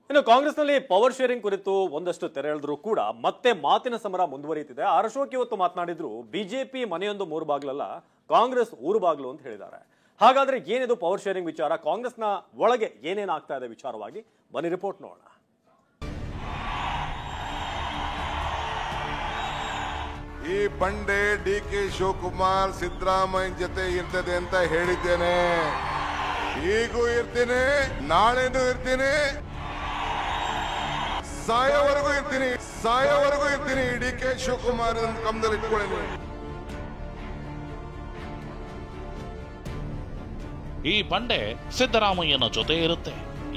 ಇನ್ನು ಕಾಂಗ್ರೆಸ್ನಲ್ಲಿ power sharing ಕುರಿತು ಒಂದಷ್ಟು ತೆರೆ ಎಳೆದರೂ ಕೂಡ ಮತ್ತೆ ಮಾತಿನ ಸಮರ ಮುಂದುವರಿಯುತ್ತಿದೆ. ಅಶೋಕ್ ಇವತ್ತು ಮಾತನಾಡಿದ್ರು, ಬಿಜೆಪಿ ಮನೆಯೊಂದು ಮೂರು ಬಾಗಿಲಲ್ಲ, ಕಾಂಗ್ರೆಸ್ ಊರು ಬಾಗಿಲು ಅಂತ ಹೇಳಿದ್ದಾರೆ. ಹಾಗಾದ್ರೆ ಏನಿದು ಪವರ್ ಶೇರಿಂಗ್ ವಿಚಾರ? ಕಾಂಗ್ರೆಸ್ನ ಒಳಗೆ ಏನೇನಾಗ್ತಾ ಇದೆ ವಿಚಾರವಾಗಿ ಬನ್ನಿ ರಿಪೋರ್ಟ್ ನೋಡೋಣ. ಈ ಬಂಡೆ ಡಿ.ಕೆ. ಶಿವಕುಮಾರ್ ಸಿದ್ದರಾಮಯ್ಯ ಜೊತೆ ಇರ್ತದೆ ಅಂತ ಹೇಳಿದ್ದೇನೆ. ಈಗೂ ಇರ್ತೀನಿ, ನಾಳೆನೂ ಇರ್ತೀನಿ, ಸಾಯೋವರೆಗೂ ಇರ್ತೀನಿ. ಡಿ.ಕೆ. ಶಿವಕುಮಾರ್ ಕಮ್ಮದಲ್ಲಿ ಇಟ್ಕೊಳ್ಳಿ. ಈ ಬಂಡೆ ಸಿದ್ದರಾಮಯ್ಯನ ಜೊತೆ ಇರುತ್ತೆ.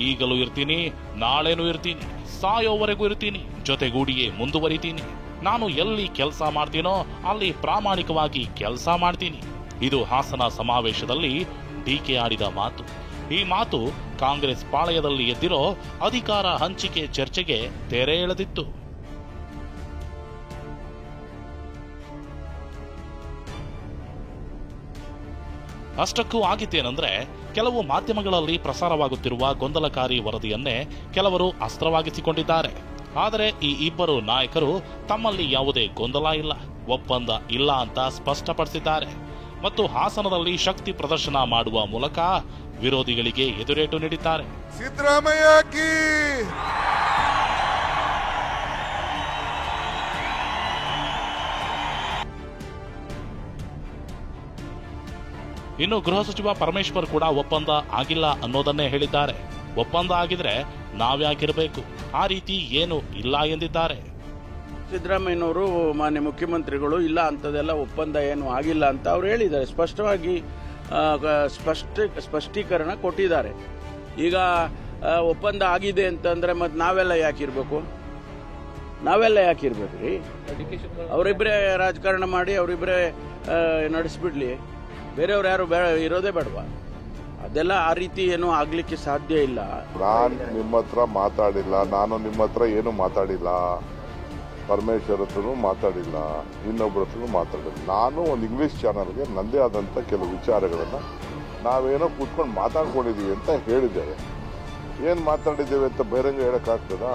ಈಗಲೂ ಇರ್ತೀನಿ, ನಾಳೆನೂ ಇರ್ತೀನಿ, ಸಾಯೋವರೆಗೂ ಇರ್ತೀನಿ, ಜೊತೆಗೂಡಿಯೇ ಮುಂದುವರಿತೀನಿ. ನಾನು ಎಲ್ಲಿ ಕೆಲಸ ಮಾಡ್ತೀನೋ ಅಲ್ಲಿ ಪ್ರಾಮಾಣಿಕವಾಗಿ ಕೆಲಸ ಮಾಡ್ತೀನಿ. ಇದು ಹಾಸನ ಸಮಾವೇಶದಲ್ಲಿ ಡಿಕೆ ಆಡಿದ ಮಾತು. ಈ ಮಾತು ಕಾಂಗ್ರೆಸ್ ಪಾಳೆಯದಲ್ಲಿ ಎದ್ದಿರೋ ಅಧಿಕಾರ ಹಂಚಿಕೆ ಚರ್ಚೆಗೆ ತೆರೆ ಎಳೆದಿತ್ತು. ಅಷ್ಟಕ್ಕೂ ಆಗಿತ್ತೇನೆಂದ್ರೆ, ಕೆಲವು ಮಾಧ್ಯಮಗಳಲ್ಲಿ ಪ್ರಸಾರವಾಗುತ್ತಿರುವ ಗೊಂದಲಕಾರಿ ವರದಿಯನ್ನೇ ಕೆಲವರು ಅಸ್ತ್ರವಾಗಿಸಿಕೊಂಡಿದ್ದಾರೆ. ಆದರೆ ಈ ಇಬ್ಬರು ನಾಯಕರು ತಮ್ಮಲ್ಲಿ ಯಾವುದೇ ಗೊಂದಲ ಇಲ್ಲ, ಒಪ್ಪಂದ ಇಲ್ಲ ಅಂತ ಸ್ಪಷ್ಟಪಡಿಸಿದ್ದಾರೆ. ಮತ್ತು ಹಾಸನದಲ್ಲಿ ಶಕ್ತಿ ಪ್ರದರ್ಶನ ಮಾಡುವ ಮೂಲಕ ವಿರೋಧಿಗಳಿಗೆ ಎದುರೇಟು ನೀಡಿದ್ದಾರೆ. ಸಿದ್ದರಾಮಯ್ಯ ಕಿ ಇನ್ನು ಗೃಹ ಸಚಿವ ಪರಮೇಶ್ವರ್ ಕೂಡ ಒಪ್ಪಂದ ಆಗಿಲ್ಲ ಅನ್ನೋದನ್ನೇ ಹೇಳಿದ್ದಾರೆ. ಒಪ್ಪಂದ ಆಗಿದ್ರೆ ನಾವ್ಯಾಕಿರಬೇಕು, ಆ ರೀತಿ ಏನು ಇಲ್ಲ ಎಂದಿದ್ದಾರೆ. ಸಿದ್ದರಾಮಯ್ಯನವರು ಮಾನ್ಯ ಮುಖ್ಯಮಂತ್ರಿಗಳು ಇಲ್ಲ ಅಂತದೆಲ್ಲ ಒಪ್ಪಂದ ಏನು ಆಗಿಲ್ಲ ಅಂತ ಅವ್ರು ಹೇಳಿದ್ದಾರೆ. ಸ್ಪಷ್ಟವಾಗಿ ಸ್ಪಷ್ಟೀಕರಣ ಕೊಟ್ಟಿದ್ದಾರೆ. ಈಗ ಒಪ್ಪಂದ ಆಗಿದೆ ಅಂತಂದ್ರೆ ಮತ್ತೆ ನಾವೆಲ್ಲ ಯಾಕಿರ್ಬೇಕು ರೀ? ಅವರಿಬ್ಬರೇ ರಾಜಕಾರಣ ಮಾಡಿ ಅವರಿಬ್ಬರೇ ನಡೆಸ್ಬಿಡ್ಲಿ, ಬೇರೆಯವ್ರು ಯಾರು ಇರೋದೇ ಬೇಡವಾ? ಅದೆಲ್ಲ ಆ ರೀತಿ ಏನೂ ಆಗ್ಲಿಕ್ಕೆ ಸಾಧ್ಯ ಇಲ್ಲ. ನಾನು ನಿಮ್ಮ ಹತ್ರ ಮಾತಾಡಿಲ್ಲ, ನಾನು ನಿಮ್ಮ ಹತ್ರ ಏನು ಮಾತಾಡಿಲ್ಲ, ಪರಮೇಶ್ವರ್ ಹತ್ರನೂ ಮಾತಾಡಿಲ್ಲ, ಇನ್ನೊಬ್ಬರ ಹತ್ರನೂ ಮಾತಾಡಿಲ್ಲ. ನಾನು ಒಂದು ಇಂಗ್ಲಿಷ್ ಚಾನಲ್ಗೆ ನಂದೇ ಆದಂಥ ಕೆಲವು ವಿಚಾರಗಳನ್ನು ನಾವೇನೋ ಕೂತ್ಕೊಂಡು ಮಾತಾಡ್ಕೊಂಡಿದ್ದೀವಿ ಅಂತ ಹೇಳಿದ್ದೇವೆ. ಏನು ಮಾತಾಡಿದ್ದೇವೆ ಅಂತ ಬಹಿರಂಗ ಹೇಳಕ್ಕಾಗ್ತದಾ?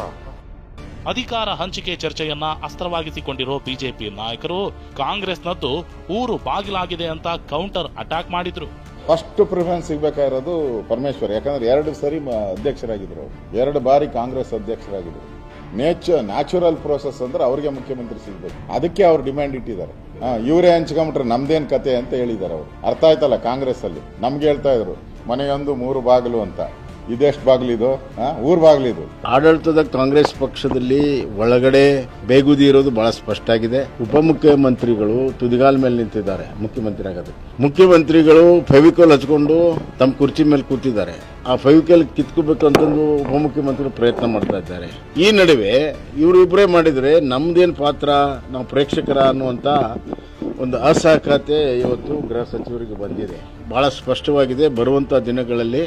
ಅಧಿಕಾರ ಹಂಚಿಕೆ ಚರ್ಚೆಯನ್ನ ಅಸ್ತ್ರವಾಗಿಸಿಕೊಂಡಿರೋ ಬಿಜೆಪಿ ನಾಯಕರು ಕಾಂಗ್ರೆಸ್ನದ್ದು ಊರು ಬಾಗಿಲಾಗಿದೆ ಅಂತ ಕೌಂಟರ್ ಅಟ್ಯಾಕ್ ಮಾಡಿದ್ರು. ಫಸ್ಟ್ ಪ್ರಿಫರೆನ್ಸ್ ಸಿಗಬೇಕಾಗಿರೋದು ಪರಮೇಶ್ವರ್. ಯಾಕಂದ್ರೆ 2 ಸರಿ ಅಧ್ಯಕ್ಷರಾಗಿದ್ರು, 2 ಬಾರಿ ಕಾಂಗ್ರೆಸ್ ಅಧ್ಯಕ್ಷರಾಗಿದ್ರು. ನ್ಯಾಚುರಲ್ ಪ್ರೋಸೆಸ್ ಅಂದ್ರೆ ಅವ್ರಿಗೆ ಮುಖ್ಯಮಂತ್ರಿ ಸಿಗ್ಬೇಕು. ಅದಕ್ಕೆ ಅವ್ರು ಡಿಮ್ಯಾಂಡ್ ಇಟ್ಟಿದ್ದಾರೆ. ಇವರೇ ಹಂಚ್ಕೊಂಬಿಟ್ರೆ ನಮ್ದೇನ್ ಕತೆ ಅಂತ ಹೇಳಿದ್ದಾರೆ ಅವರು. ಅರ್ಥ ಆಯ್ತಲ್ಲ, ಕಾಂಗ್ರೆಸ್ ಅಲ್ಲಿ ನಮ್ಗೆ ಹೇಳ್ತಾ ಇದ್ರು ಮನೆಯೊಂದು 3 ಬಾಗಿಲು ಅಂತ. ಇದೆಷ್ಟು ಬಾಗಿಲಿದು? ಊರ್ ಬಾಗಿಲಿದು. ಆಡಳಿತದ ಕಾಂಗ್ರೆಸ್ ಪಕ್ಷದಲ್ಲಿ ಒಳಗಡೆ ಬೇಗುದಿ ಇರೋದು ಬಹಳ ಸ್ಪಷ್ಟ ಆಗಿದೆ. ಉಪಮುಖ್ಯಮಂತ್ರಿಗಳು ತುದಿಗಾಲ ಮೇಲೆ ನಿಂತಿದ್ದಾರೆ ಮುಖ್ಯಮಂತ್ರಿ ಆಗೋದಕ್ಕೆ. ಮುಖ್ಯಮಂತ್ರಿಗಳು ಫೆವಿಕೋಲ್ ಹಚ್ಕೊಂಡು ತಮ್ಮ ಕುರ್ಚಿ ಮೇಲೆ ಕೂತಿದ್ದಾರೆ. ಆ ಫೆವಿಕೋಲ್ ಕಿತ್ಕೋಬೇಕು ಅಂತಂದು ಉಪಮುಖ್ಯಮಂತ್ರಿಗಳು ಪ್ರಯತ್ನ ಮಾಡ್ತಾ ಇದ್ದಾರೆ. ಈ ನಡುವೆ ಇವರು ಇಬ್ಬರೇ ಮಾಡಿದ್ರೆ ನಮ್ದೇನ್ ಪಾತ್ರ, ನಾವು ಪ್ರೇಕ್ಷಕರ ಅನ್ನುವಂತ ಒಂದು ಅಸಹಕತೆ ಇವತ್ತು ಗೃಹ ಸಚಿವರಿಗೆ ಬಂದಿದೆ. ಬಹಳ ಸ್ಪಷ್ಟವಾಗಿದೆ. ಬರುವಂತಹ ದಿನಗಳಲ್ಲಿ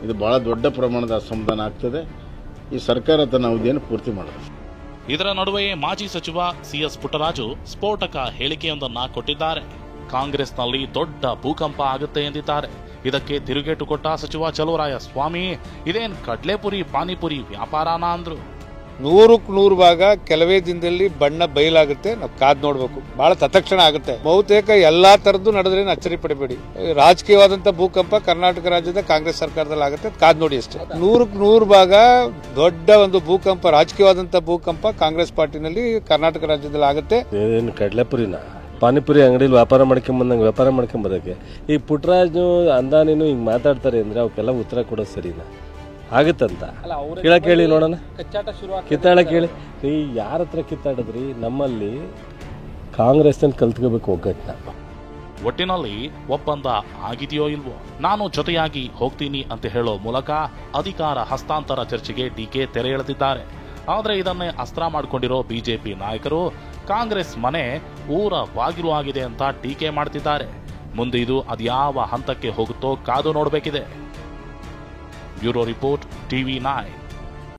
ಇದು ಬಹಳ ದೊಡ್ಡ ಪ್ರಮಾಣದ ಅಸಮಾಧಾನ ಆಗ್ತದೆ. ಈ ಸರ್ಕಾರ ತನ್ನ ಅವಧಿಯನ್ನು ಪೂರ್ತಿ ಮಾಡುತ್ತೆ. ಇದರ ನಡುವೆಯೇ ಮಾಜಿ ಸಚಿವ ಸಿಎಸ್ ಪುಟ್ಟರಾಜು ಸ್ಫೋಟಕ ಹೇಳಿಕೆಯೊಂದನ್ನ ಕೊಟ್ಟಿದ್ದಾರೆ. ಕಾಂಗ್ರೆಸ್ನಲ್ಲಿ ದೊಡ್ಡ ಭೂಕಂಪ ಆಗುತ್ತೆ ಎಂದಿದ್ದಾರೆ. ಇದಕ್ಕೆ ತಿರುಗೇಟು ಕೊಟ್ಟ ಸಚಿವ ಚಲುವರಾಯ ಸ್ವಾಮಿ, ಇದೇನ್ ಕಡ್ಲೆಪುರಿ ಪಾನಿಪುರಿ ವ್ಯಾಪಾರನಾ ಅಂದ್ರು. 100ಕ್ಕೆ 100 ಭಾಗ ಕೆಲವೇ ದಿನದಲ್ಲಿ ಬಣ್ಣ ಬಯಲಾಗುತ್ತೆ. ನಾವು ಕಾದ್ ನೋಡ್ಬೇಕು. ಬಹಳ ತತ್ಕ್ಷಣ ಆಗುತ್ತೆ. ಬಹುತೇಕ ಎಲ್ಲಾ ತರದ್ದು ನಡೆದ್ರೆ ಅಚ್ಚರಿ ಪಡಬೇಡಿ. ರಾಜಕೀಯವಾದಂತ ಭೂಕಂಪ ಕರ್ನಾಟಕ ರಾಜ್ಯದ ಕಾಂಗ್ರೆಸ್ ಸರ್ಕಾರದಲ್ಲಿ ಆಗುತ್ತೆ, ಕಾದ್ ನೋಡಿ ಅಷ್ಟೇ. 100ಕ್ಕೆ 100 ಭಾಗ ದೊಡ್ಡ ಒಂದು ಭೂಕಂಪ, ರಾಜಕೀಯವಾದಂತ ಭೂಕಂಪ ಕಾಂಗ್ರೆಸ್ ಪಾರ್ಟಿನಲ್ಲಿ ಕರ್ನಾಟಕ ರಾಜ್ಯದಲ್ಲಿ ಆಗುತ್ತೆ. ಕಡ್ಲೆಪುರಿನ ಪಾನಿಪುರಿ ಅಂಗಡಿಲಿ ವ್ಯಾಪಾರ ಮಾಡ್ಕೊಂಬಂದಕ್ಕೆ ಈ ಪುಟ್ಟರಾಜು ಅಂದಾನಿನು ಹಿಂಗ್ ಮಾತಾಡ್ತಾರೆ ಅಂದ್ರೆ ಅವಕ್ಕೆಲ್ಲ ಉತ್ತರ ಕೊಡೋದು ಸರಿನಾ? ಆಗುತ್ತಂತ ಕೇಳಿ ನೋಡೋಣ. ಕಿತ್ತಾಡ ಕೇಳಿ ರೀ, ಯಾರ ಹತ್ರ ಕಿತ್ತಾಡಿದ್ರಿ? ನಮ್ಮಲ್ಲಿ ಕಾಂಗ್ರೆಸ್ ಕಲ್ತ್ಕೋಬೇಕು ಒಗ್ಗಟ್ಟನ್ನ. ಒಟ್ಟಿನಲ್ಲಿ ಒಪ್ಪಂದ ಆಗಿದೆಯೋ ಇಲ್ವೋ, ನಾನು ಜೊತೆಯಾಗಿ ಹೋಗ್ತೀನಿ ಅಂತ ಹೇಳೋ ಮೂಲಕ ಅಧಿಕಾರ ಹಸ್ತಾಂತರ ಚರ್ಚೆಗೆ ಡಿಕೆ ತೆರೆ ಎಳೆದಿದ್ದಾರೆ. ಆದರೆ ಇದನ್ನೇ ಅಸ್ತ್ರ ಮಾಡಿಕೊಂಡಿರೋ ಬಿಜೆಪಿ ನಾಯಕರು ಕಾಂಗ್ರೆಸ್ ಮನೆ ಊರ ಬಾಗಿಲು ಆಗಿದೆ ಅಂತ ಟೀಕೆ ಮಾಡ್ತಿದ್ದಾರೆ. ಮುಂದೆ ಇದು ಅದ್ಯಾವ ಹಂತಕ್ಕೆ ಹೋಗುತ್ತೋ ಕಾದು ನೋಡಬೇಕಿದೆ. Bureau report, TV9.